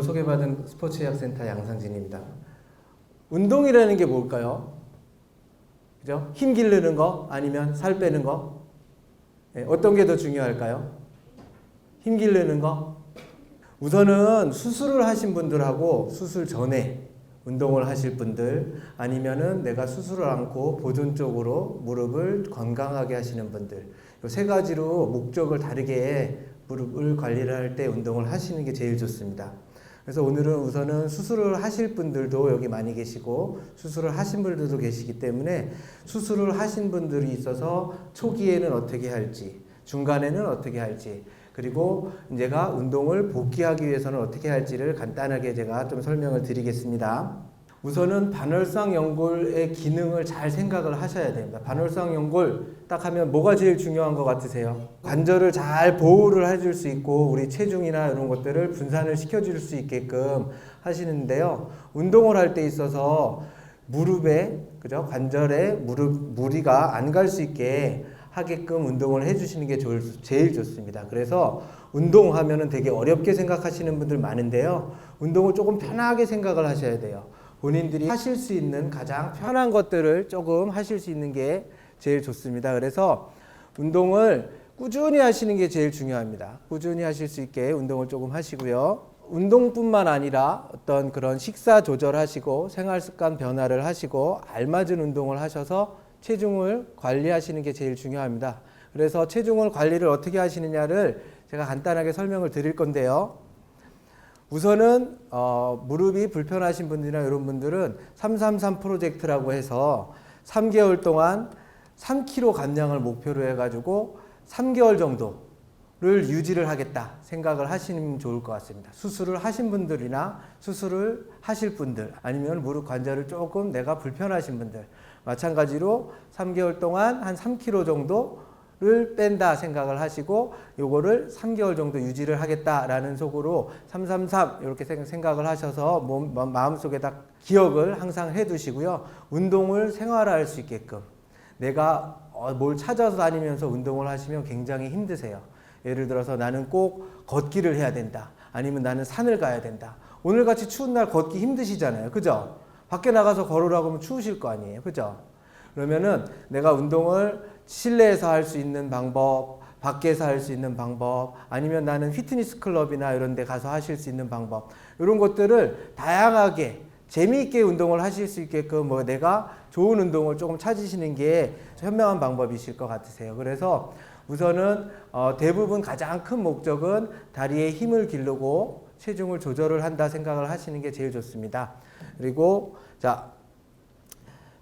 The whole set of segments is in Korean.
소개받은 스포츠의학센터 양상진입니다. 운동이라는 게 뭘까요? 그죠? 힘 기르는 거 아니면 살 빼는 거? 네, 어떤 게 더 중요할까요? 힘 기르는 거? 우선은 수술을 하신 분들하고 수술 전에 운동을 하실 분들, 아니면은 내가 수술을 않고 보존적으로 무릎을 건강하게 하시는 분들, 이 세 가지로 목적을 다르게 무릎을 관리를 할 때 운동을 하시는 게 제일 좋습니다. 그래서 오늘은 우선은 수술을 하실 분들도 여기 많이 계시고 수술을 하신 분들도 계시기 때문에 수술을 하신 분들이 있어서 초기에는 어떻게 할지, 중간에는 어떻게 할지, 그리고 제가 운동을 복귀하기 위해서는 어떻게 할지를 간단하게 제가 좀 설명을 드리겠습니다. 우선은 반월상 연골의 기능을 잘 생각을 하셔야 됩니다. 반월상 연골 딱 하면 뭐가 제일 중요한 것 같으세요? 관절을 잘 보호를 해줄 수 있고 우리 체중이나 이런 것들을 분산을 시켜줄 수 있게끔 하시는데요. 운동을 할 때 있어서 무릎에, 그죠? 관절에 무리가 안 갈 수 있게 하게끔 운동을 해주시는 게 제일 좋습니다. 그래서 운동하면은 되게 어렵게 생각하시는 분들 많은데요. 운동을 조금 편하게 생각을 하셔야 돼요. 본인들이 하실 수 있는 가장 편한 것들을 조금 하실 수 있는 게 제일 좋습니다. 그래서 운동을 꾸준히 하시는 게 제일 중요합니다. 꾸준히 하실 수 있게 운동을 조금 하시고요. 운동뿐만 아니라 어떤 그런 식사 조절하시고 생활 습관 변화를 하시고 알맞은 운동을 하셔서 체중을 관리하시는 게 제일 중요합니다. 그래서 체중을 관리를 어떻게 하시느냐를 제가 간단하게 설명을 드릴 건데요. 우선은 무릎이 불편하신 분들이나 이런 분들은 333 프로젝트라고 해서 3개월 동안 3kg 감량을 목표로 해가지고 3개월 정도를 유지를 하겠다 생각을 하시면 좋을 것 같습니다. 수술을 하신 분들이나 수술을 하실 분들, 아니면 무릎 관절을 조금 내가 불편하신 분들, 마찬가지로 3개월 동안 한 3kg 정도를 뺀다 생각을 하시고 요거를 3개월 정도 유지를 하겠다라는 속으로 333 이렇게 생각을 하셔서 마음속에 딱 기억을 항상 해두시고요. 운동을 생활화할 수 있게끔, 내가 뭘 찾아서 다니면서 운동을 하시면 굉장히 힘드세요. 예를 들어서 나는 꼭 걷기를 해야 된다, 아니면 나는 산을 가야 된다. 오늘같이 추운 날 걷기 힘드시잖아요. 그죠? 밖에 나가서 걸으라고 하면 추우실 거 아니에요. 그죠? 그러면은 내가 운동을 실내에서 할 수 있는 방법, 밖에서 할 수 있는 방법, 아니면 나는 피트니스 클럽이나 이런 데 가서 하실 수 있는 방법, 이런 것들을 다양하게 재미있게 운동을 하실 수 있게끔 내가 좋은 운동을 조금 찾으시는 게 현명한 방법이실 것 같으세요. 그래서 우선은 대부분 가장 큰 목적은 다리에 힘을 기르고 체중을 조절을 한다 생각을 하시는 게 제일 좋습니다. 그리고 자,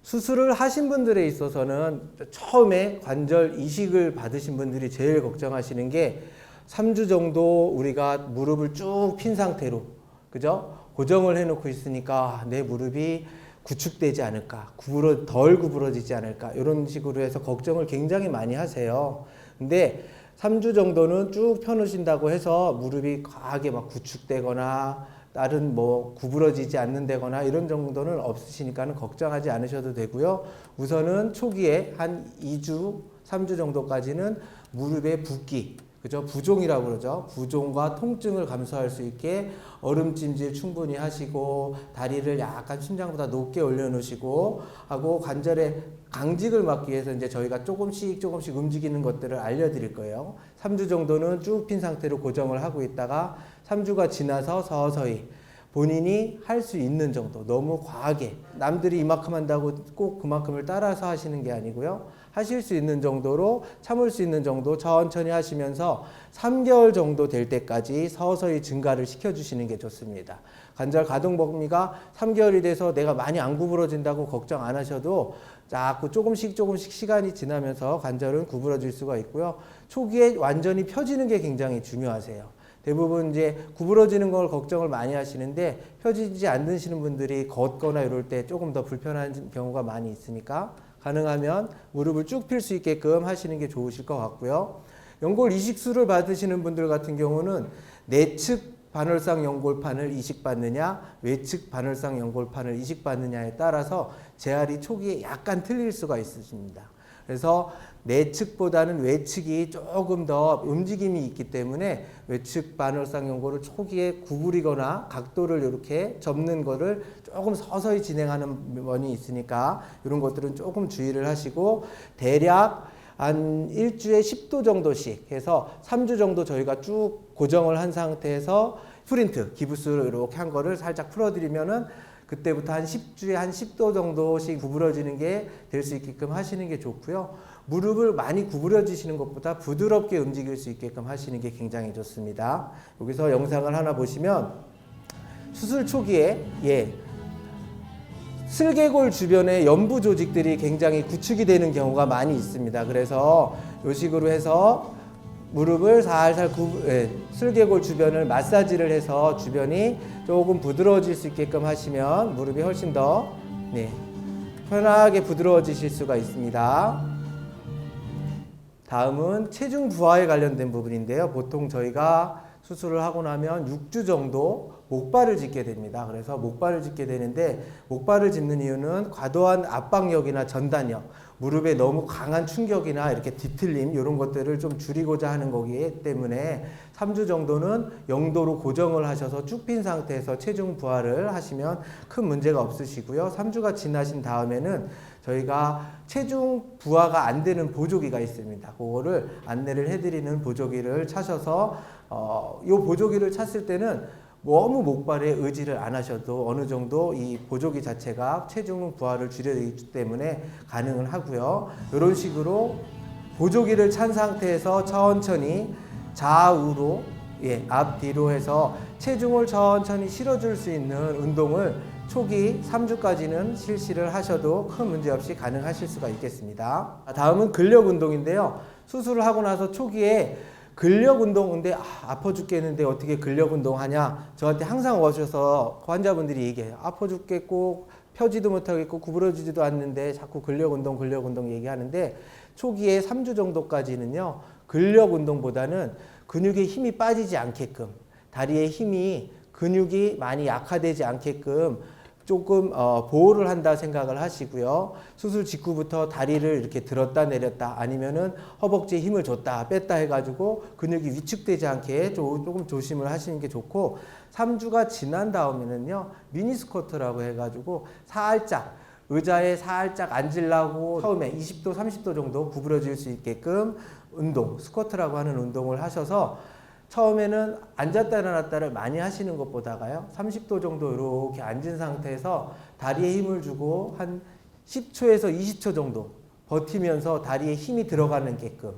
수술을 하신 분들에 있어서는 처음에 관절 이식을 받으신 분들이 제일 걱정하시는 게 3주 정도 우리가 무릎을 쭉 핀 상태로, 그죠? 고정을 해놓고 있으니까 내 무릎이 구축되지 않을까, 덜 구부러지지 않을까, 이런 식으로 해서 걱정을 굉장히 많이 하세요. 근데 3주 정도는 쭉 펴놓으신다고 해서 무릎이 과하게 막 구축되거나 다른 구부러지지 않는다거나 이런 정도는 없으시니까는 걱정하지 않으셔도 되고요. 우선은 초기에 한 2주, 3주 정도까지는 무릎의 붓기, 그죠? 부종이라고 그러죠. 부종과 통증을 감수할 수 있게 얼음찜질 충분히 하시고 다리를 약간 심장보다 높게 올려놓으시고 하고 관절의 강직을 막기 위해서 이제 저희가 조금씩 움직이는 것들을 알려드릴 거예요. 3주 정도는 쭉 핀 상태로 고정을 하고 있다가 3주가 지나서 서서히 본인이 할 수 있는 정도, 너무 과하게 남들이 이만큼 한다고 꼭 그만큼을 따라서 하시는 게 아니고요. 하실 수 있는 정도로, 참을 수 있는 정도 천천히 하시면서 3개월 정도 될 때까지 서서히 증가를 시켜주시는 게 좋습니다. 관절 가동 범위가 3개월이 돼서 내가 많이 안 구부러진다고 걱정 안 하셔도 자꾸 조금씩 시간이 지나면서 관절은 구부러질 수가 있고요. 초기에 완전히 펴지는 게 굉장히 중요하세요. 대부분 이제 구부러지는 걸 걱정을 많이 하시는데 펴지지 않으시는 분들이 걷거나 이럴 때 조금 더 불편한 경우가 많이 있으니까 가능하면 무릎을 쭉 필 수 있게끔 하시는 게 좋으실 것 같고요. 연골 이식술을 받으시는 분들 같은 경우는 내측 반월상 연골판을 이식받느냐, 외측 반월상 연골판을 이식받느냐에 따라서 재활이 초기에 약간 틀릴 수가 있으십니다. 그래서 내측보다는 외측이 조금 더 움직임이 있기 때문에 외측 반월상 연골을 초기에 구부리거나 각도를 이렇게 접는 거를 조금 서서히 진행하는 면이 있으니까 이런 것들은 조금 주의를 하시고, 대략 한 일주에 10도 정도씩 해서 3주 정도 저희가 쭉 고정을 한 상태에서 프린트, 기부스로 이렇게 한 거를 살짝 풀어드리면은 그때부터 한 10주에 한 10도 정도씩 구부러지는 게 될 수 있게끔 하시는 게 좋고요. 무릎을 많이 구부려지시는 것보다 부드럽게 움직일 수 있게끔 하시는 게 굉장히 좋습니다. 여기서 영상을 하나 보시면 수술 초기에 슬개골 주변에 연부 조직들이 굉장히 구축이 되는 경우가 많이 있습니다. 그래서 이 식으로 해서 무릎을 살살 슬개골 주변을 마사지를 해서 주변이 조금 부드러워질 수 있게끔 하시면 무릎이 훨씬 더 편하게 부드러워지실 수가 있습니다. 다음은 체중 부하에 관련된 부분인데요. 보통 저희가 수술을 하고 나면 6주 정도 목발을 짚게 됩니다. 그래서 목발을 짚게 되는데, 목발을 짚는 이유는 과도한 압박력이나 전단력, 무릎에 너무 강한 충격이나 이렇게 뒤틀림 이런 것들을 좀 줄이고자 하는 거기 때문에 3주 정도는 0도로 고정을 하셔서 쭉 핀 상태에서 체중 부하를 하시면 큰 문제가 없으시고요. 3주가 지나신 다음에는 저희가 체중 부하가 안 되는 보조기가 있습니다. 그거를 안내를 해드리는 보조기를 차셔서 이 보조기를 찼을 때는 너무 목발에 의지를 안 하셔도 어느 정도 이 보조기 자체가 체중 부하를 줄여주기 때문에 가능을 하고요. 이런 식으로 보조기를 찬 상태에서 천천히 좌우로 앞뒤로 해서 체중을 천천히 실어줄 수 있는 운동을 초기 3주까지는 실시를 하셔도 큰 문제 없이 가능하실 수가 있겠습니다. 다음은 근력 운동인데요. 수술을 하고 나서 초기에 근력 운동, 근데 아파 죽겠는데 어떻게 근력 운동 하냐? 저한테 항상 오셔서 환자분들이 얘기해요. 아파 죽겠고 펴지도 못하겠고 구부러지지도 않는데 자꾸 근력 운동 얘기하는데, 초기에 3주 정도까지는요, 근력 운동보다는 근육에 힘이 빠지지 않게끔, 다리에 힘이 근육이 많이 약화되지 않게끔 조금 보호를 한다 생각을 하시고요. 수술 직후부터 다리를 이렇게 들었다 내렸다, 아니면은 허벅지에 힘을 줬다 뺐다 해가지고 근육이 위축되지 않게 조금 조심을 하시는 게 좋고, 3주가 지난 다음에는요, 미니 스쿼트라고 해가지고 살짝 의자에 살짝 앉으려고 처음에 20도 30도 정도 구부러질 수 있게끔 운동, 스쿼트라고 하는 운동을 하셔서 처음에는 앉았다 일어났다를 많이 하시는 것보다가요, 30도 정도 이렇게 앉은 상태에서 다리에 힘을 주고 한 10초에서 20초 정도 버티면서 다리에 힘이 들어가는 게끔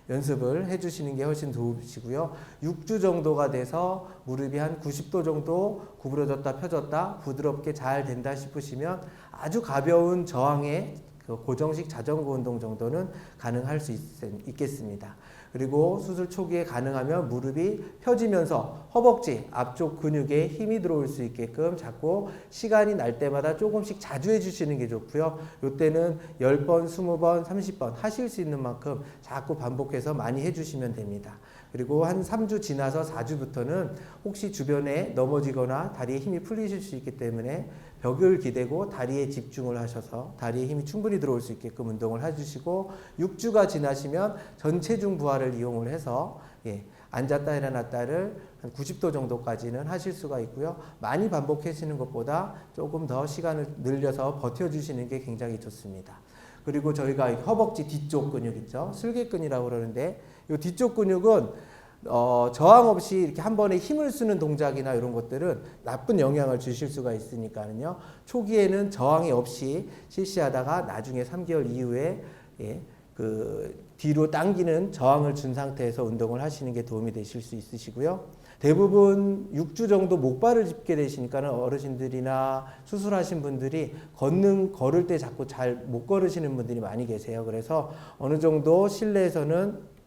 연습을 해주시는 게 훨씬 좋으시고요. 6주 정도가 돼서 무릎이 한 90도 정도 구부러졌다 펴졌다 부드럽게 잘 된다 싶으시면 아주 가벼운 저항의 고정식 자전거 운동 정도는 가능할 수 있겠습니다. 그리고 수술 초기에 가능하면 무릎이 펴지면서 허벅지 앞쪽 근육에 힘이 들어올 수 있게끔 자꾸 시간이 날 때마다 조금씩 자주 해주시는 게 좋고요. 이때는 10번, 20번, 30번 하실 수 있는 만큼 자꾸 반복해서 많이 해주시면 됩니다. 그리고 한 3주 지나서 4주부터는 혹시 주변에 넘어지거나 다리에 힘이 풀리실 수 있기 때문에 벽을 기대고 다리에 집중을 하셔서 다리에 힘이 충분히 들어올 수 있게끔 운동을 해주시고, 6주가 지나시면 전체중 부하를 이용을 해서 앉았다 일어났다를 한 90도 정도까지는 하실 수가 있고요. 많이 반복하시는 것보다 조금 더 시간을 늘려서 버텨주시는 게 굉장히 좋습니다. 그리고 저희가 허벅지 뒤쪽 근육 있죠, 슬개근이라고 그러는데, 이 뒤쪽 근육은 저항 없이 이렇게 한 번에 힘을 쓰는 동작이나 이런 것들은 나쁜 영향을 주실 수가 있으니까요. 초기에는 저항이 없이 실시하다가 나중에 3개월 이후에 뒤로 당기는 저항을 준 상태에서 운동을 하시는 게 도움이 되실 수 있으시고요. 대부분 6주 정도 목발을 짚게 되시니까 어르신들이나 수술하신 분들이 걸을 때 자꾸 잘 못 걸으시는 분들이 많이 계세요. 그래서 어느 정도 실내에서는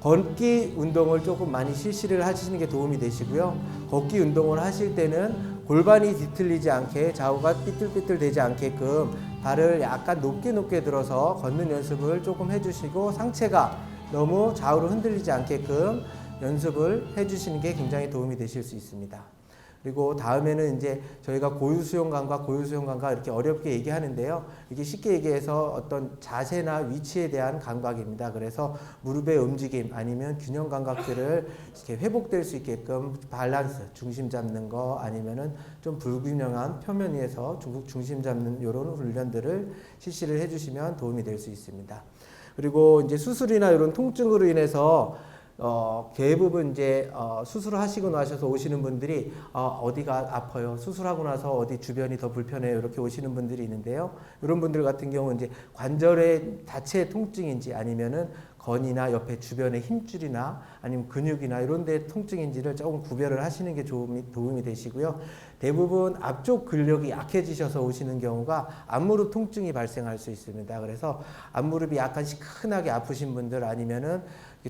걷기 운동을 조금 많이 실시를 하시는 게 도움이 되시고요. 걷기 운동을 하실 때는 골반이 뒤틀리지 않게, 좌우가 삐뚤삐뚤 되지 않게끔 발을 약간 높게 들어서 걷는 연습을 조금 해주시고, 상체가 너무 좌우로 흔들리지 않게끔 연습을 해주시는 게 굉장히 도움이 되실 수 있습니다. 그리고 다음에는 이제 저희가 고유수용감과 고유수용감과 이렇게 어렵게 얘기하는데요. 이게 쉽게 얘기해서 어떤 자세나 위치에 대한 감각입니다. 그래서 무릎의 움직임 아니면 균형 감각들을 이렇게 회복될 수 있게끔 밸런스, 중심 잡는 거 아니면은 좀 불균형한 표면 위에서 중심 잡는 이런 훈련들을 실시를 해주시면 도움이 될 수 있습니다. 그리고 이제 수술이나 이런 통증으로 인해서 대부분 이제 수술을 하시고 나셔서 오시는 분들이 어디가 아파요, 수술하고 나서 어디 주변이 더 불편해요, 이렇게 오시는 분들이 있는데요. 이런 분들 같은 경우는 이제 관절의 자체 통증인지 아니면은 건이나 옆에 주변의 힘줄이나 아니면 근육이나 이런 데 통증인지를 조금 구별을 하시는 게 도움이 되시고요. 대부분 앞쪽 근력이 약해지셔서 오시는 경우가 앞무릎 통증이 발생할 수 있습니다. 그래서 앞무릎이 약간 시큰하게 아프신 분들 아니면은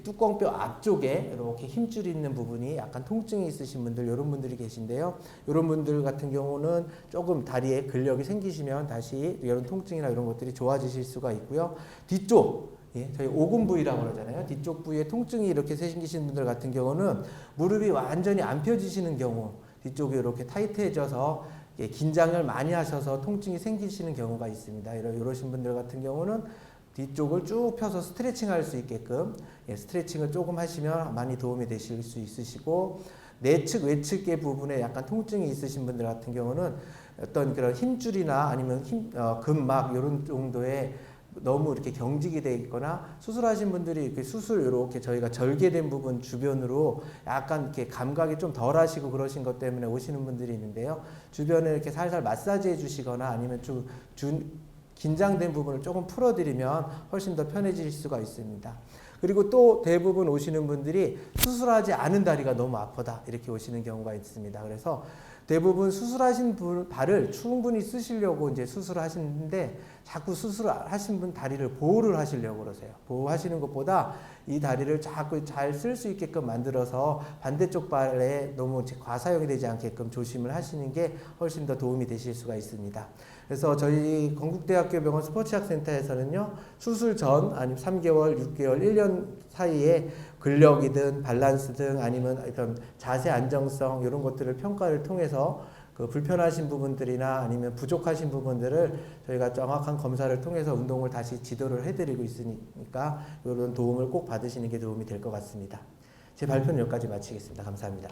뚜껑뼈 앞쪽에 이렇게 힘줄이 있는 부분이 약간 통증이 있으신 분들, 이런 분들이 계신데요. 이런 분들 같은 경우는 조금 다리에 근력이 생기시면 다시 이런 통증이나 이런 것들이 좋아지실 수가 있고요. 뒤쪽, 저희 오금 부위라고 그러잖아요. 뒤쪽 부위에 통증이 이렇게 생기신 분들 같은 경우는 무릎이 완전히 안 펴지시는 경우, 뒤쪽이 이렇게 타이트해져서 긴장을 많이 하셔서 통증이 생기시는 경우가 있습니다. 이러신 분들 같은 경우는 뒤쪽을 쭉 펴서 스트레칭 할 수 있게끔 스트레칭을 조금 하시면 많이 도움이 되실 수 있으시고, 내측 외측의 부분에 약간 통증이 있으신 분들 같은 경우는 어떤 그런 힘줄이나 아니면 근막 이런 정도의 너무 이렇게 경직이 돼 있거나, 수술하신 분들이 이렇게 수술 이렇게 저희가 절개된 부분 주변으로 약간 이렇게 감각이 좀 덜 하시고 그러신 것 때문에 오시는 분들이 있는데요. 주변에 이렇게 살살 마사지 해 주시거나 아니면 좀 긴장된 부분을 조금 풀어드리면 훨씬 더 편해질 수가 있습니다. 그리고 또 대부분 오시는 분들이 수술하지 않은 다리가 너무 아프다, 이렇게 오시는 경우가 있습니다. 그래서 대부분 수술하신 발을 충분히 쓰시려고 이제 수술을 하시는데, 자꾸 수술하신 분 다리를 보호를 하시려고 그러세요. 보호하시는 것보다 이 다리를 자꾸 잘 쓸 수 있게끔 만들어서 반대쪽 발에 너무 과사용이 되지 않게끔 조심을 하시는 게 훨씬 더 도움이 되실 수가 있습니다. 그래서 저희 건국대학교 병원 스포츠학센터에서는요, 수술 전 아니면 3개월, 6개월, 1년 사이에 근력이든 밸런스든 아니면 어떤 자세 안정성 이런 것들을 평가를 통해서 그 불편하신 부분들이나 아니면 부족하신 부분들을 저희가 정확한 검사를 통해서 운동을 다시 지도를 해드리고 있으니까 이런 도움을 꼭 받으시는 게 도움이 될 것 같습니다. 제 발표는 여기까지 마치겠습니다. 감사합니다.